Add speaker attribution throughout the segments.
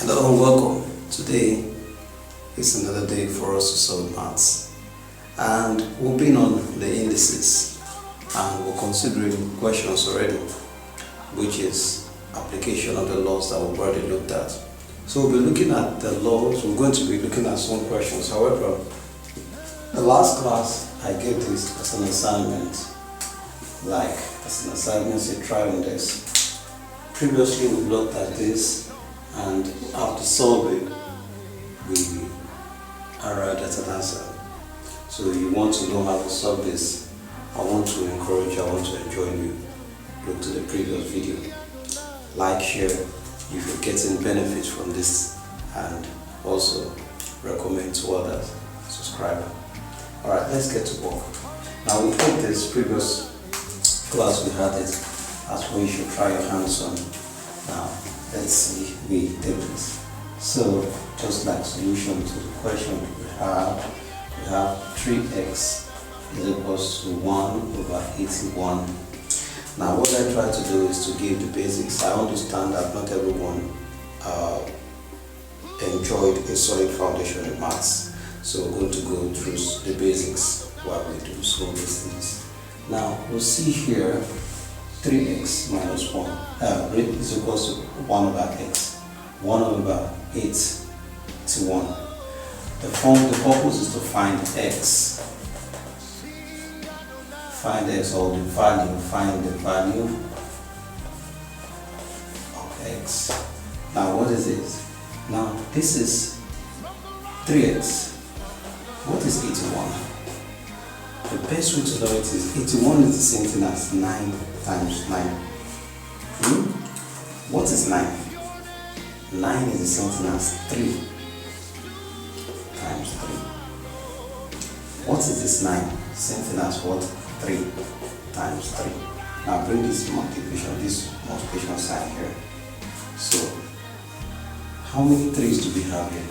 Speaker 1: Hello and welcome. Today is another day for us to solve maths, and we've been on the indices and we're considering questions already, which is application of the laws that we've already looked at. So we'll be looking at the laws. We're going to be looking at some questions. However, the last class I gave this as an assignment, say try on this. Previously we looked at this, and after solving we arrived at an answer. So you want to know how to solve this, I want to join you. Look to the previous video, like, share if you're getting benefits from this, and also recommend to others, subscribe. Alright, let's get to work. Now we took this previous class, we had it as where you should try your hands on. Now let's see we did this. So just like solution to the question we have 3x is equals to 1/81. Now what I try to do is to give the basics. I understand that not everyone enjoyed a solid foundation in maths, so we're going to go through the basics while we do some of these things. Now we'll see here 3x minus 1 is equals to 1/x. 1/8 to 1. The purpose is to find x. Find x, or the value. Find the value of x. Now what is this? Now this is 3x. What is 81? The best way to know it is 81 is the same thing as 9 times 9. What is 9? 9 is the same thing as 3 times 3. What is this 9? Same thing as what? 3 times 3. Now bring this multiplication sign here. So how many 3's do we have here?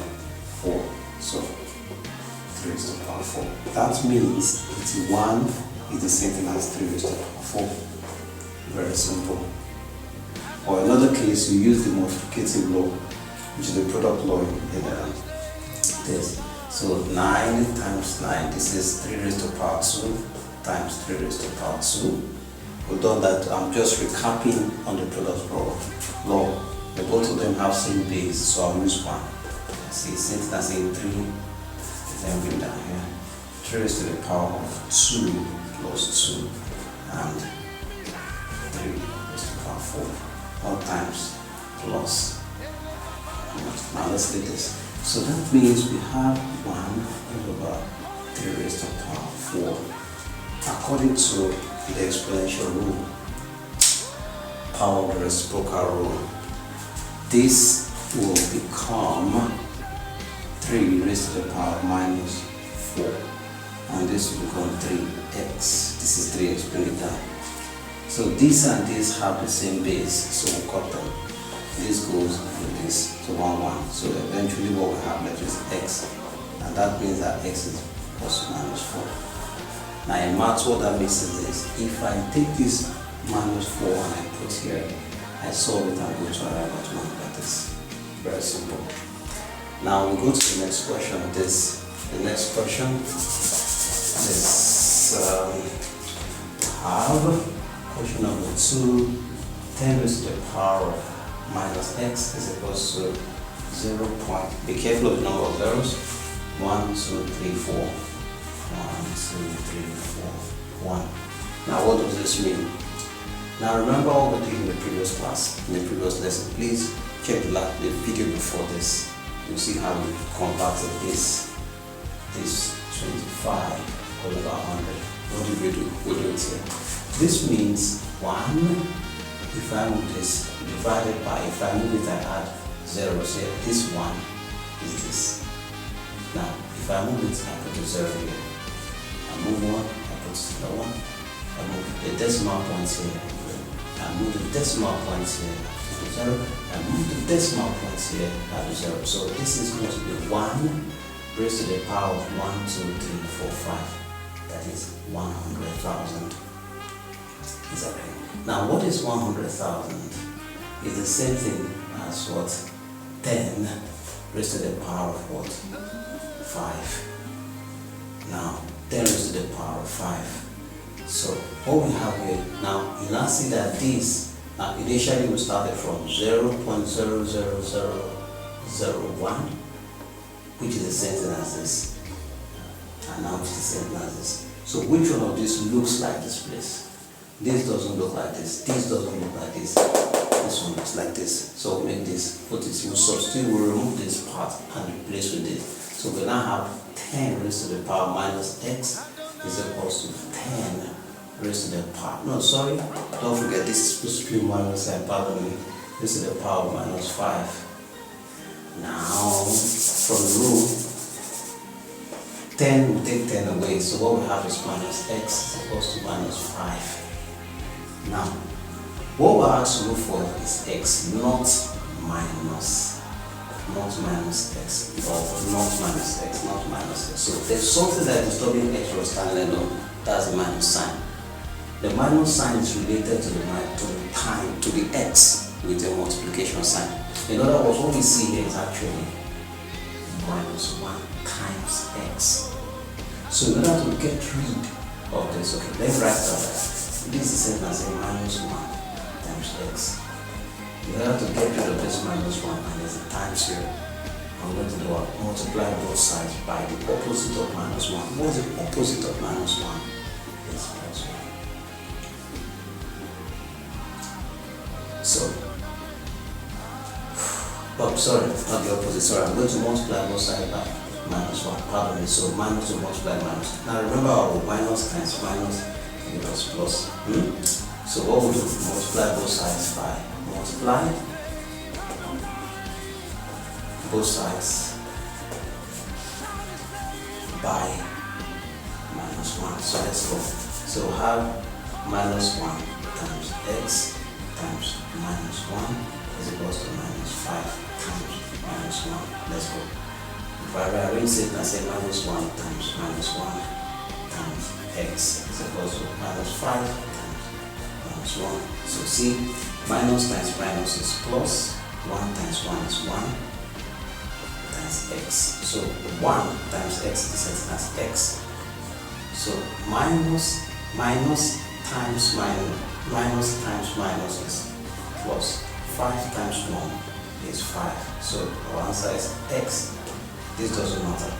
Speaker 1: 4. So 3 raised to the power 4. That means 81 is the same thing as 3 raised to the power 4. Very simple. Or in another case, you use the multiplicative law, which is the product law in this. So 9 times 9, this is 3 raised to the power 2 times 3 raised to the power 2. We've done that. I'm just recapping on the product law. The both of them have same base, so I'll use 1. See, since that's in 3, then bring down here. 3 raised to the power of 2 plus 2 and 3 raised to the power 4. 1 times plus. Now let's get this. So that means we have 1 over 3 raised to the power 4. According to the exponential rule, power of the reciprocal rule, this will become 3 raised to the power minus 4. And this will become 3x. This is 3x, bring it down. So this and this have the same base, so we'll cut them. This goes with this to 1, 1. So eventually what we have left is x. And that means that x is plus minus 4. Now in maths, what that means is this. If I take this minus 4 and I put here, I solve it and go to arrive at 1 like this. Very simple. Now we go to the next question. The next question is question number 2. 10 raised to the power minus x is equals to 0. Be careful of the number of zeros. 1, 2, 3, 4. 1, 2, 3, 4, 1. Now what does this mean? Now remember what we did in the previous class, in the previous lesson. Please check the video before this. You'll see how we converted this 25 over 100. What did we do? We'll do it here. This means 1, if I move this, divided by, if I move it, I add zeros here. This 1 is this. Now, if I move it, I put a 0 here. I move 1, I put the 1. I move the decimal points here. I move the decimal points here, I put 0. I move the decimal points here, I have 0. So this is going to be 1 raised to the power of 1, 2, 3, 4, 5. That is 100,000. Is okay. Now what is 100,000? It's the same thing as what? 10 raised to the power of what? 5. Now 10 raised to the power of 5. So what we have here now, you now see that this, now initially we started from 0.00001, which is the same thing as this, and now it's the same thing as this. So which one of these looks like this place? This doesn't look like this. This doesn't look like this. This one looks like this. So we'll make this, put this, we'll substitute, we'll remove this part and replace with this. So we now have 10 raised to the power minus x is equals to 10 raised to the power. No, sorry. Don't forget this is supposed to be minus and pardon me. Raised to the power minus 5. Now from the rule, 10 will take 10 away. So what we have is minus x is equals to minus 5. Now, what we're asked to look for is x, not minus x, or not minus x, not minus x. So there's something that is disturbing x from standing alone. That's the minus sign. The minus sign is related to the x with the multiplication sign. In other words, what we see here is actually minus 1 times x. So in order to get rid of this, okay, let's write that. This is the same as a minus 1 times x. In order to get rid of this minus 1, and there's a times here, I'm going to do a multiply both sides by the opposite of minus 1. What's the opposite of minus 1? It's plus 1. So, oh, sorry, not the opposite, sorry, I'm going to multiply both sides by minus 1, pardon me, so minus to multiply minus. Now remember our minus times minus equals plus. So what we do, multiply both sides by, multiply both sides by minus 1. So let's go. So we'll have minus 1 times x times minus 1 is equals to minus 5 times minus 1. Let's go. If I rearrange it, I say minus 1 times minus 1 times x is equals to minus 5 times minus 1. So see, minus times minus is plus, 1 times 1 is 1 times x. So 1 times x is the same as x. So minus times minus is plus, 5 times 1 is 5. So our answer is x. This doesn't matter.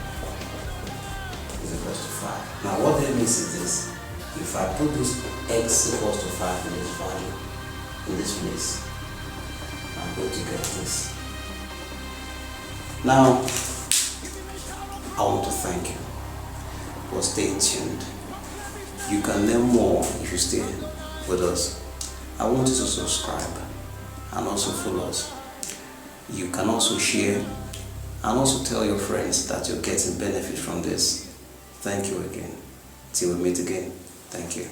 Speaker 1: Is equals to 5. Now what that means is this: if I put this x equals to 5 in this value, in this place, I'm going to get this. Now I want to thank you for staying tuned. You can learn more if you stay with us. I want you to subscribe and also follow us. You can also share and also tell your friends that you're getting benefit from this. Thank you again. Till we meet again. Thank you.